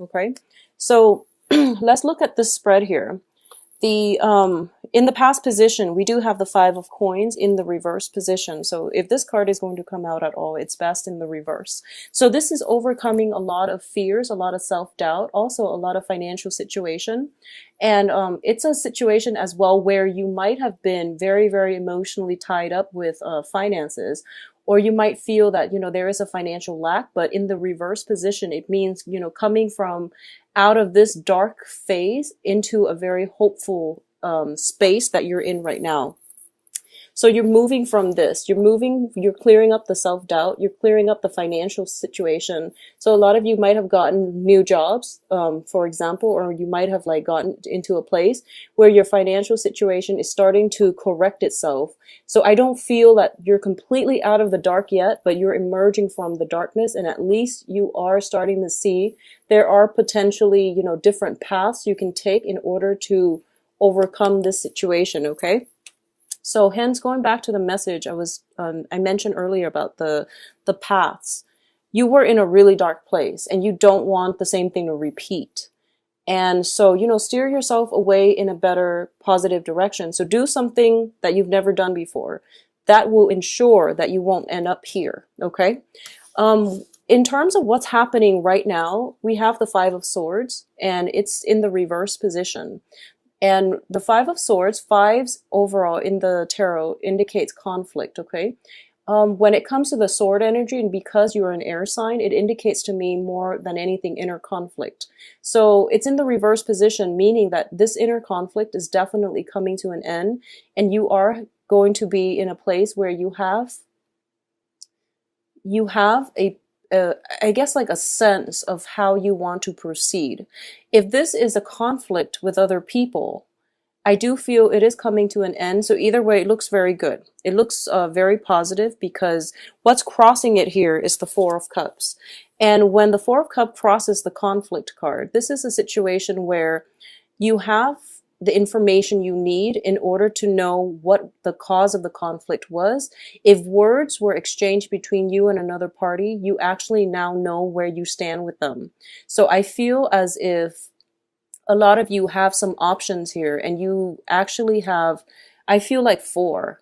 Okay, so let's look at this spread here. The in the past position, we do have the 5 of coins in the reverse position. So if this card is going to come out at all, it's best in the reverse. So this is overcoming a lot of fears, a lot of self-doubt, also a lot of financial situation. And it's a situation as well where you might have been very, very emotionally tied up with finances, or you might feel that, there is a financial lack, but in the reverse position, it means, coming from out of this dark phase into a very hopeful space that you're in right now. So you're moving from this, you're clearing up the self-doubt, you're clearing up the financial situation. So a lot of you might have gotten new jobs, for example, or you might have gotten into a place where your financial situation is starting to correct itself. So I don't feel that you're completely out of the dark yet, but you're emerging from the darkness, and at least you are starting to see there are potentially, different paths you can take in order to overcome this situation, okay? So hence, going back to the message I mentioned earlier about the paths, you were in a really dark place and you don't want the same thing to repeat. And so, steer yourself away in a better positive direction. So do something that you've never done before. That will ensure that you won't end up here, okay? In terms of what's happening right now, we have the 5 of Swords and it's in the reverse position. And the 5 of Swords, 5s overall in the tarot indicates conflict, okay? When it comes to the sword energy, and because you're an air sign, it indicates to me more than anything inner conflict. So it's in the reverse position, meaning that this inner conflict is definitely coming to an end, and you are going to be in a place where you have I guess a sense of how you want to proceed. If this is a conflict with other people, I do feel it is coming to an end. So either way, it looks very good. It looks very positive, because what's crossing it here is the 4 of Cups. And when the 4 of Cups crosses the conflict card, this is a situation where you have the information you need in order to know what the cause of the conflict was. If words were exchanged between you and another party, you actually now know where you stand with them. So I feel as if a lot of you have some options here, and you actually have, I feel like 4.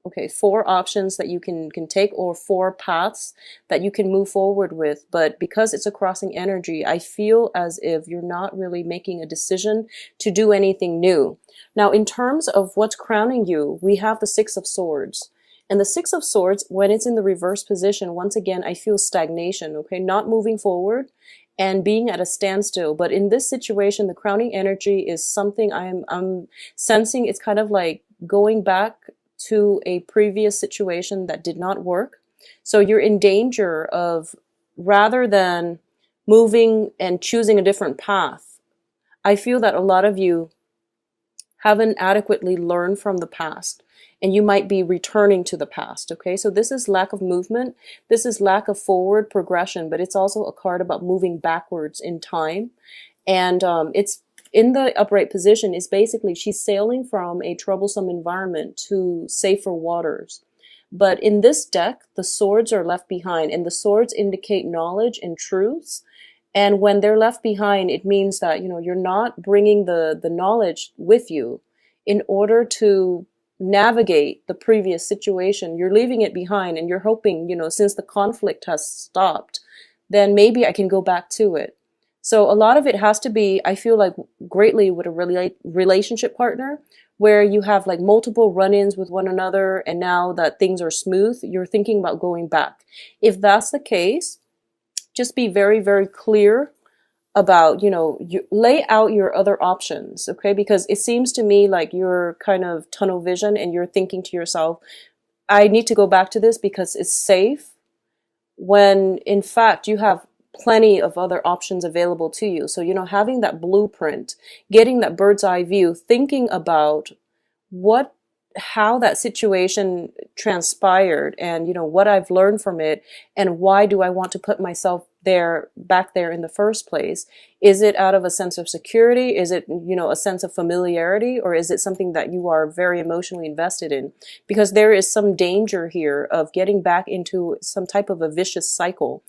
Okay, 4 options that you can take, or 4 paths that you can move forward with. But because it's a crossing energy, I feel as if you're not really making a decision to do anything new. Now, in terms of what's crowning you, we have the 6 of Swords. And the 6 of Swords, when it's in the reverse position, once again, I feel stagnation, okay? Not moving forward and being at a standstill. But in this situation, the crowning energy is something I'm sensing. It's kind of like going back to a previous situation that did not work. So you're in danger of, rather than moving and choosing a different path, I feel that a lot of you haven't adequately learned from the past, and you might be returning to the past, okay? So this is lack of movement. This is lack of forward progression, but it's also a card about moving backwards in time. And it's in the upright position is basically she's sailing from a troublesome environment to safer waters. But in this deck, the swords are left behind, and the swords indicate knowledge and truths. And when they're left behind, it means that, you're not bringing the knowledge with you in order to navigate the previous situation. You're leaving it behind, and you're hoping, since the conflict has stopped, then maybe I can go back to it. So a lot of it has to be, I feel like, greatly with a relationship partner, where you have multiple run-ins with one another, and now that things are smooth, you're thinking about going back. If that's the case, just be very, very clear about, you lay out your other options, okay? Because it seems to me like you're kind of tunnel vision, and you're thinking to yourself, I need to go back to this because it's safe, when in fact you have plenty of other options available to you. So, having that blueprint, getting that bird's eye view, thinking about how that situation transpired, and, what I've learned from it, and why do I want to put myself back there in the first place? Is it out of a sense of security? Is it, a sense of familiarity? Or is it something that you are very emotionally invested in? Because there is some danger here of getting back into some type of a vicious cycle.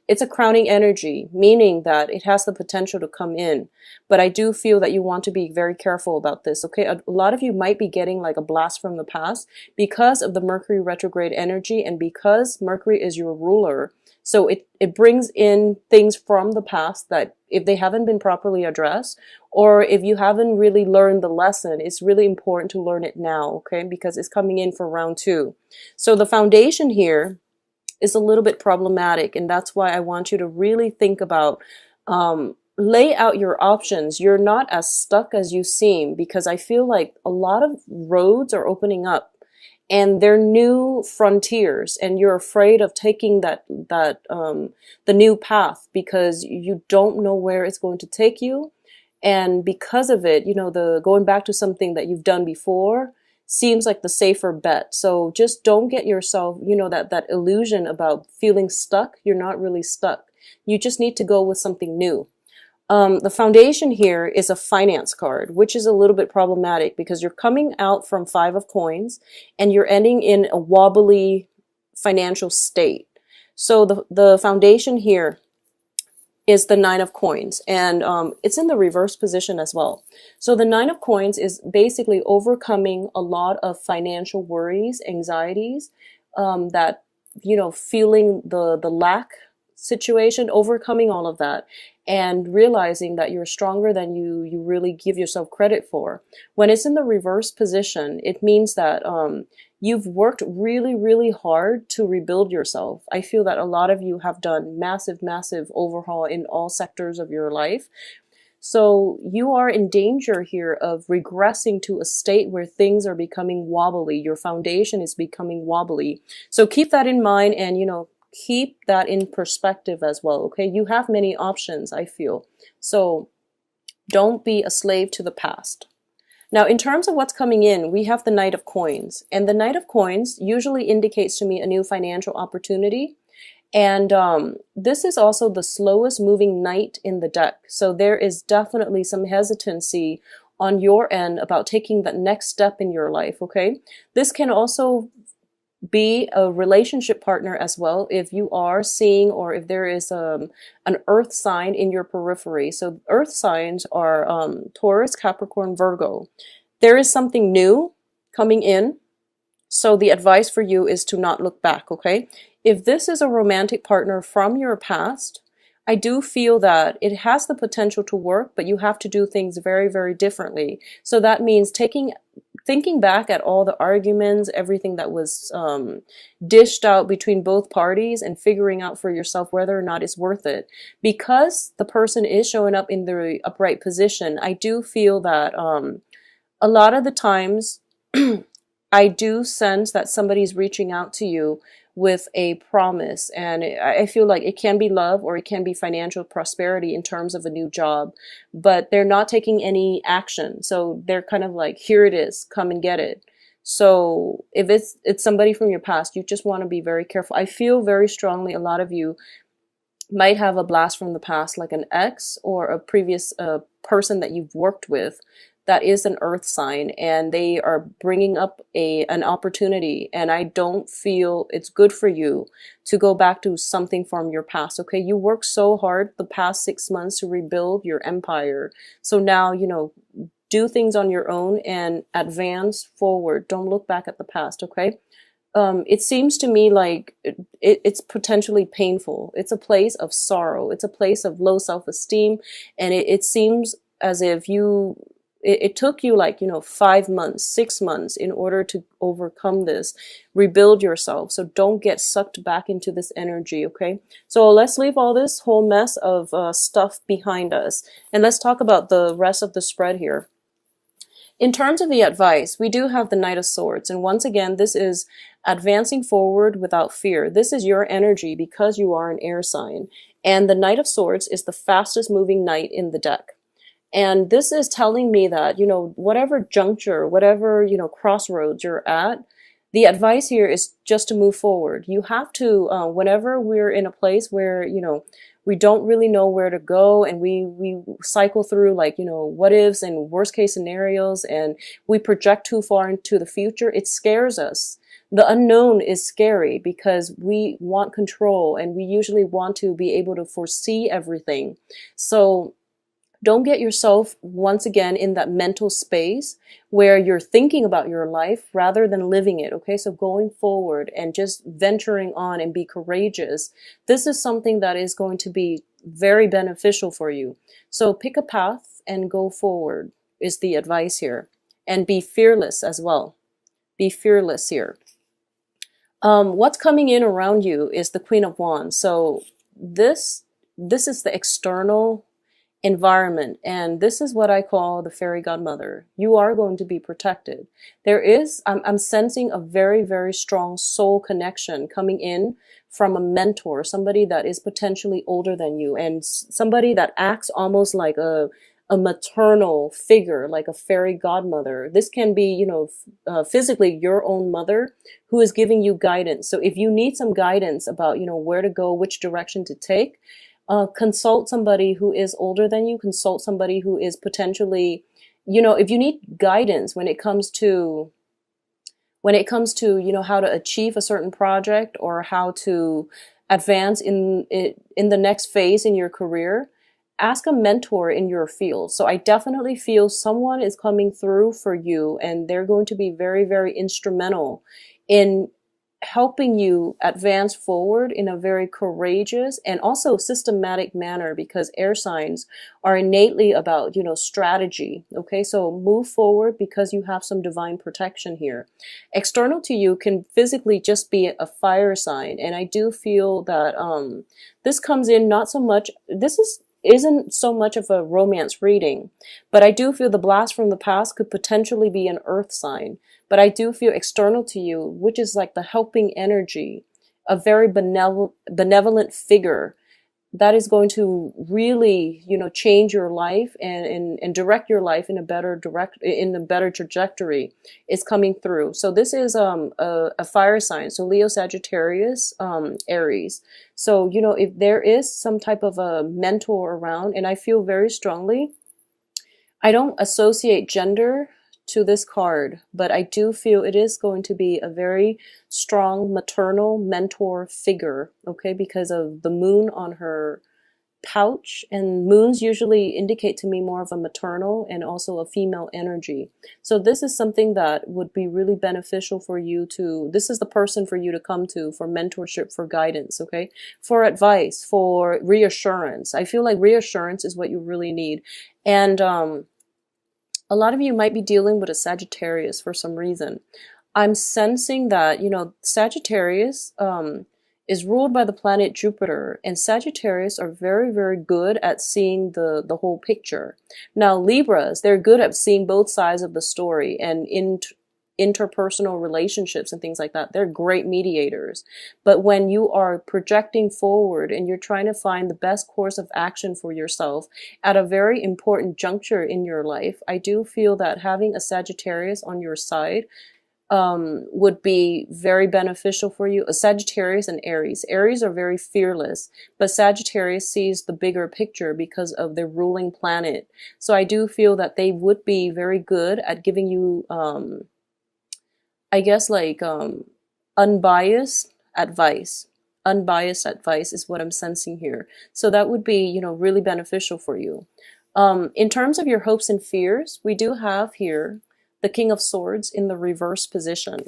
It's a crowning energy, meaning that it has the potential to come in. But I do feel that you want to be very careful about this, okay? A lot of you might be getting like a blast from the past because of the Mercury retrograde energy and because Mercury is your ruler. So it brings in things from the past that if they haven't been properly addressed, or if you haven't really learned the lesson, it's really important to learn it now, okay? Because it's coming in for round 2. So the foundation here is a little bit problematic, and that's why I want you to really think about, lay out your options. You're not as stuck as you seem, because I feel like a lot of roads are opening up and they're new frontiers, and you're afraid of taking the new path because you don't know where it's going to take you. And because of it, the going back to something that you've done before seems like the safer bet. So just don't get yourself, that illusion about feeling stuck. You're not really stuck. You just need to go with something new. The foundation here is a finance card, which is a little bit problematic because you're coming out from 5 of coins and you're ending in a wobbly financial state. So the foundation here is the 9 of coins, and it's in the reverse position as well. So the 9 of coins is basically overcoming a lot of financial worries, anxieties, that, feeling the lack situation, overcoming all of that, and realizing that you're stronger than you really give yourself credit for. When it's in the reverse position, it means that you've worked really, really hard to rebuild yourself. I feel that a lot of you have done massive, massive overhaul in all sectors of your life. So you are in danger here of regressing to a state where things are becoming wobbly. Your foundation is becoming wobbly. So keep that in mind, and, keep that in perspective as well, okay? You have many options, I feel. So don't be a slave to the past. Now, in terms of what's coming in, we have the Knight of Coins. And the Knight of Coins usually indicates to me a new financial opportunity. And this is also the slowest moving knight in the deck. So there is definitely some hesitancy on your end about taking that next step in your life, okay? This can also be a relationship partner as well, if you are seeing, or if there is an earth sign in your periphery. So earth signs are Taurus, Capricorn, Virgo. There is something new coming in, so the advice for you is to not look back, okay? If this is a romantic partner from your past, I do feel that it has the potential to work, but you have to do things very, very differently. So that means thinking back at all the arguments, everything that was dished out between both parties, and figuring out for yourself whether or not it's worth it. Because the person is showing up in the upright position, I do feel that a lot of the times I do sense that somebody's reaching out to you with a promise, and I feel like it can be love or it can be financial prosperity in terms of a new job, but they're not taking any action. So they're kind of like, here it is, come and get it. So if it's somebody from your past, you just want to be very careful. I feel very strongly a lot of you might have a blast from the past, like an ex or a previous person that you've worked with that is an earth sign, and they are bringing up an opportunity, and I don't feel it's good for you to go back to something from your past, okay? You worked so hard the past 6 months to rebuild your empire. So now, do things on your own and advance forward. Don't look back at the past, okay? It seems to me like it's potentially painful. It's a place of sorrow. It's a place of low self-esteem, and it seems as if it took you 5 months, 6 months in order to overcome this, rebuild yourself. So don't get sucked back into this energy, okay? So let's leave all this whole mess of stuff behind us, and let's talk about the rest of the spread here. In terms of the advice, we do have the Knight of Swords, and once again, this is advancing forward without fear. This is your energy because you are an air sign, and the Knight of Swords is the fastest moving knight in the deck. And this is telling me that, whatever juncture, whatever, crossroads you're at, the advice here is just to move forward. You have to, whenever we're in a place where, we don't really know where to go, and we cycle through what ifs and worst case scenarios, and we project too far into the future, it scares us. The unknown is scary because we want control and we usually want to be able to foresee everything. So don't get yourself once again in that mental space where you're thinking about your life rather than living it. Okay, so going forward and just venturing on and be courageous. This is something that is going to be very beneficial for you. So pick a path and go forward is the advice here. And be fearless as well. Be fearless here. What's coming in around you is the Queen of Wands. So this is the external environment, and this is what I call the fairy godmother. You are going to be protected. I'm sensing a very, very strong soul connection coming in from a mentor, somebody that is potentially older than you, and somebody that acts almost like a maternal figure, like a fairy godmother. This can be, physically your own mother who is giving you guidance. So if you need some guidance about, where to go, which direction to take, consult somebody who is older than you, consult somebody who is potentially, if you need guidance when it comes to, how to achieve a certain project or how to advance in the next phase in your career, ask a mentor in your field. So I definitely feel someone is coming through for you and they're going to be very, very instrumental in helping you advance forward in a very courageous and also systematic manner, because air signs are innately about, strategy. Okay, so move forward because you have some divine protection here. External to you can physically just be a fire sign, and I do feel that this comes in not so much, isn't so much of a romance reading, but I do feel the blast from the past could potentially be an earth sign. But I do feel external to you, which is like the helping energy, a very benevolent figure that is going to really, change your life and direct your life in a better trajectory is coming through. So this is a fire sign. So Leo, Sagittarius, Aries. So, if there is some type of a mentor around, and I feel very strongly, I don't associate gender to this card, but I do feel it is going to be a very strong maternal mentor figure, okay, because of the moon on her pouch, and moons usually indicate to me more of a maternal and also a female energy. So this is something that would be really beneficial for you this is the person for you to come to for mentorship, for guidance, okay, for advice, for reassurance. I feel like reassurance is what you really need. And a lot of you might be dealing with a Sagittarius for some reason. I'm sensing that, Sagittarius is ruled by the planet Jupiter, and Sagittarius are very, very good at seeing the whole picture. Now, Libras, they're good at seeing both sides of the story, and interpersonal relationships and things like that. They're great mediators. But when you are projecting forward and you're trying to find the best course of action for yourself at a very important juncture in your life, I do feel that having a Sagittarius on your side would be very beneficial for you. A Sagittarius and Aries. Aries are very fearless, but Sagittarius sees the bigger picture because of their ruling planet. So I do feel that they would be very good at giving you I guess like unbiased advice. Unbiased advice is what I'm sensing here. So that would be, really beneficial for you. In terms of your hopes and fears, we do have here the King of Swords in the reverse position.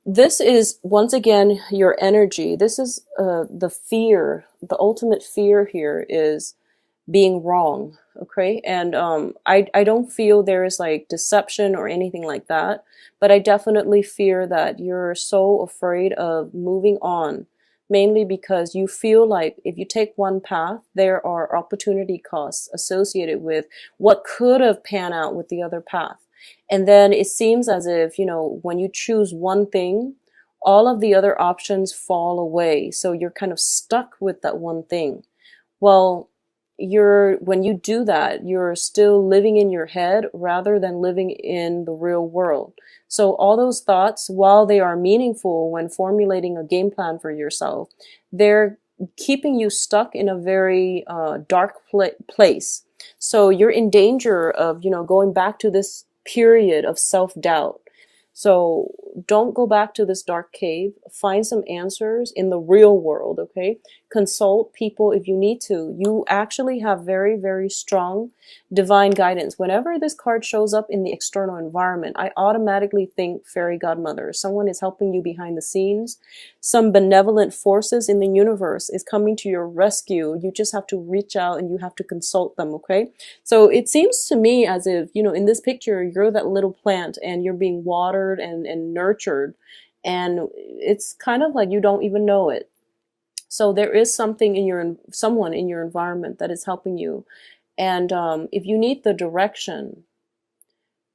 This is, once again, your energy. This is the fear. The ultimate fear here is being wrong, okay? And I don't feel there is like deception or anything like that, but I definitely fear that you're so afraid of moving on, mainly because you feel like if you take one path, there are opportunity costs associated with what could have panned out with the other path. And then it seems as if, when you choose one thing, all of the other options fall away. So you're kind of stuck with that one thing. Well, when you do that, you're still living in your head rather than living in the real world. So all those thoughts, while they are meaningful when formulating a game plan for yourself, they're keeping you stuck in a very dark place. So you're in danger of, going back to this period of self-doubt. So don't go back to this dark cave. Find some answers in the real world, okay? Consult people if you need to. You actually have very, very strong divine guidance. Whenever this card shows up in the external environment, I automatically think fairy godmother. Someone is helping you behind the scenes. Some benevolent forces in the universe is coming to your rescue. You just have to reach out and you have to consult them, okay? So it seems to me as if, in this picture, you're that little plant and you're being watered and nurtured. And it's kind of like you don't even know it. So there is something someone in your environment that is helping you. And if you need the direction,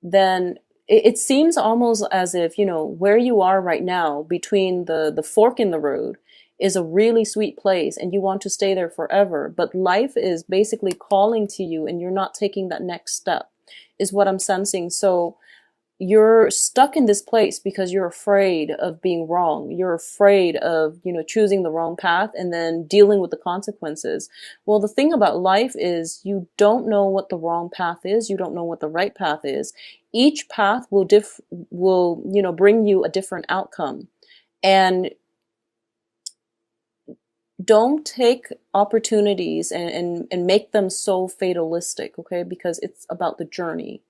then it seems almost as if, where you are right now between the fork in the road is a really sweet place and you want to stay there forever. But life is basically calling to you and you're not taking that next step, is what I'm sensing. So you're stuck in this place because you're afraid of being wrong. You're afraid of, choosing the wrong path and then dealing with the consequences. Well, the thing about life is you don't know what the wrong path is. You don't know what the right path is. Each path will bring you a different outcome. And don't take opportunities and make them so fatalistic, okay? Because it's about the journey.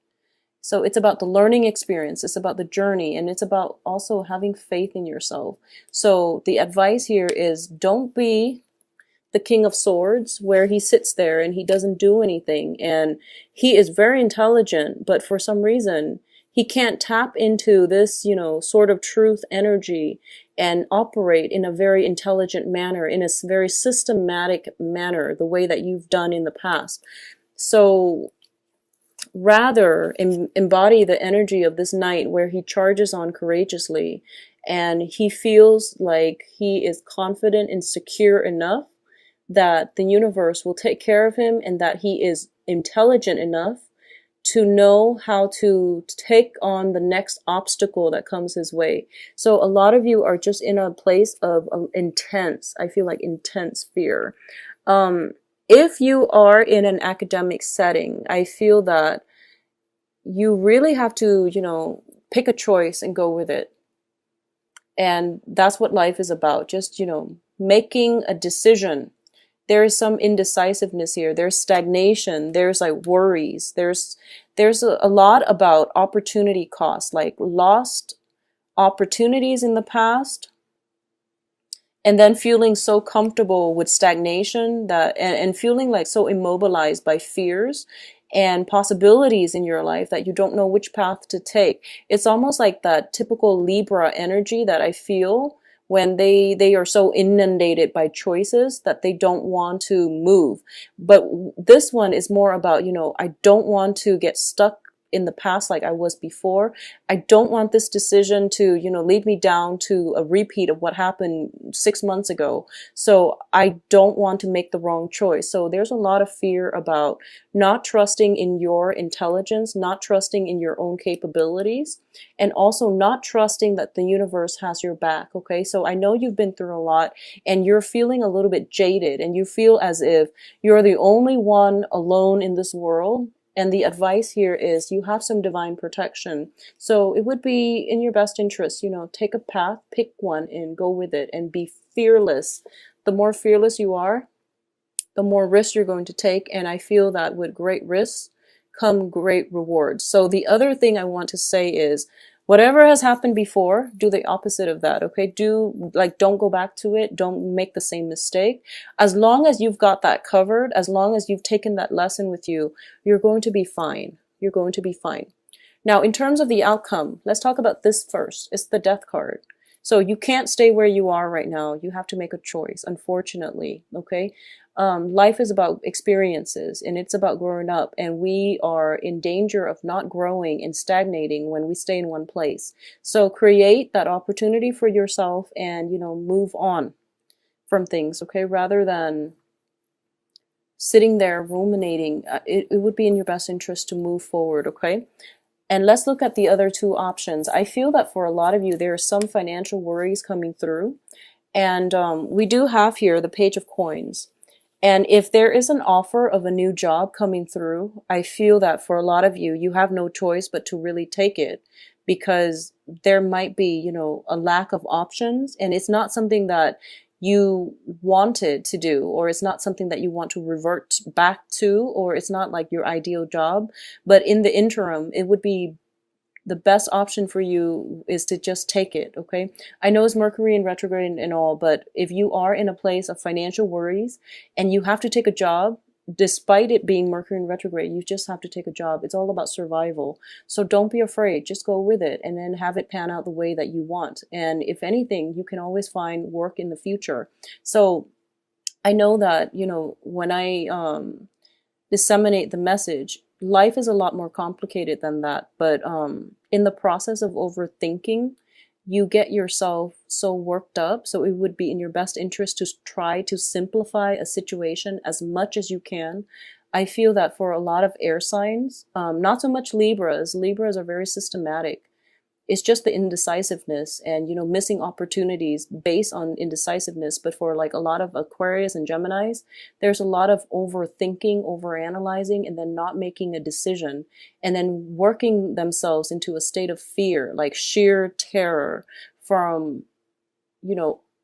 So it's about the learning experience, it's about the journey, and it's about also having faith in yourself. So the advice here is don't be the King of Swords where he sits there and he doesn't do anything. And he is very intelligent, but for some reason he can't tap into this, sort of truth energy and operate in a very intelligent manner, in a very systematic manner, the way that you've done in the past. So rather embody the energy of this knight where he charges on courageously and he feels like he is confident and secure enough that the universe will take care of him and that he is intelligent enough to know how to take on the next obstacle that comes his way. So a lot of you are just in a place of intense fear. If you are in an academic setting, I feel that you really have to, pick a choice and go with it. And that's what life is about. Just, making a decision. There is some indecisiveness here. There's stagnation. There's like worries. There's a lot about opportunity cost, like lost opportunities in the past. And then feeling so comfortable with stagnation and feeling like so immobilized by fears and possibilities in your life that you don't know which path to take. It's almost like that typical Libra energy that I feel when they are so inundated by choices that they don't want to move. But this one is more about, I don't want to get stuck in the past like I was before. I don't want this decision to, lead me down to a repeat of what happened 6 months ago. So I don't want to make the wrong choice. So there's a lot of fear about not trusting in your intelligence, not trusting in your own capabilities, and also not trusting that the universe has your back, okay? So I know you've been through a lot and you're feeling a little bit jaded and you feel as if you're the only one alone in this world. And the advice here is you have some divine protection. So it would be in your best interest, take a path, pick one and go with it and be fearless. The more fearless you are, the more risks you're going to take. And I feel that with great risks come great rewards. So the other thing I want to say is whatever has happened before, do the opposite of that, okay? Don't go back to it. Don't make the same mistake. As long as you've got that covered, as long as you've taken that lesson with you, you're going to be fine. You're going to be fine. Now, in terms of the outcome, let's talk about this first. It's the Death card. So you can't stay where you are right now. You have to make a choice, unfortunately, okay? Life is about experiences and it's about growing up, and we are in danger of not growing and stagnating when we stay in one place. So create that opportunity for yourself and, move on from things, okay? Rather than sitting there ruminating, it would be in your best interest to move forward, okay? And let's look at the other two options. I feel that for a lot of you, there are some financial worries coming through. And we do have here the Page of Coins. And if there is an offer of a new job coming through, I feel that for a lot of you, you have no choice but to really take it because there might be, a lack of options, and it's not something that you wanted to do, or it's not something that you want to revert back to, or it's not like your ideal job. But in the interim, it would be the best option for you is to just take it, okay? I know it's Mercury in retrograde and all, but if you are in a place of financial worries and you have to take a job, despite it being Mercury in retrograde, you just have to take a job. It's all about survival. So don't be afraid. Just go with it and then have it pan out the way that you want. And if anything, you can always find work in the future. So I know that, when I disseminate the message, life is a lot more complicated than that. But in the process of overthinking, you get yourself so worked up. So it would be in your best interest to try to simplify a situation as much as you can. I feel that for a lot of air signs, not so much Libras. Libras are very systematic. It's just the indecisiveness and, missing opportunities based on indecisiveness. But for like a lot of Aquarius and Geminis, there's a lot of overthinking, overanalyzing, and then not making a decision, and then working themselves into a state of fear, like sheer terror from,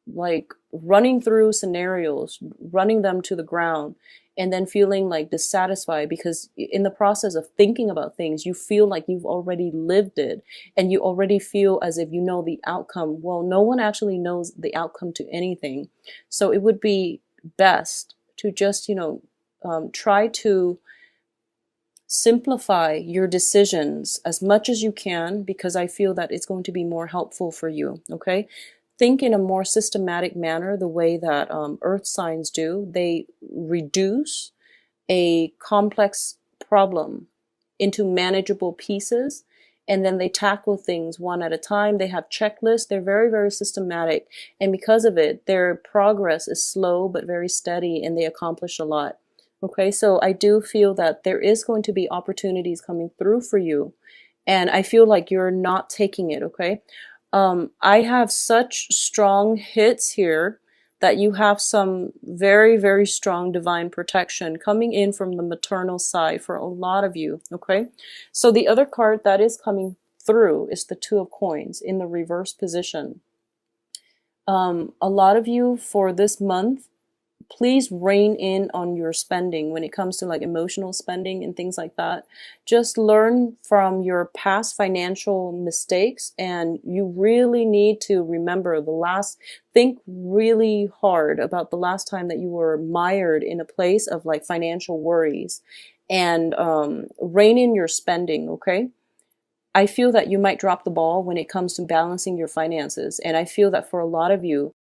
like running through scenarios, running them to the ground, and then feeling like dissatisfied because in the process of thinking about things, you feel like you've already lived it and you already feel as if you know the outcome. Well, no one actually knows the outcome to anything. So it would be best to just, try to simplify your decisions as much as you can, because I feel that it's going to be more helpful for you. Okay. Think in a more systematic manner, the way that earth signs do. They reduce a complex problem into manageable pieces, and then they tackle things one at a time. They have checklists. They're very, very systematic. And because of it, their progress is slow but very steady, and they accomplish a lot. Okay, so I do feel that there is going to be opportunities coming through for you, and I feel like you're not taking it, okay? I have such strong hits here that you have some very, very strong divine protection coming in from the maternal side for a lot of you, okay? So the other card that is coming through is the Two of Coins in the reverse position. A lot of you for this month, please rein in on your spending when it comes to like emotional spending and things like that. Just learn from your past financial mistakes, and you really need to remember think really hard about the last time that you were mired in a place of like financial worries, and rein in your spending, okay? I feel that you might drop the ball when it comes to balancing your finances. And I feel that for a lot of you,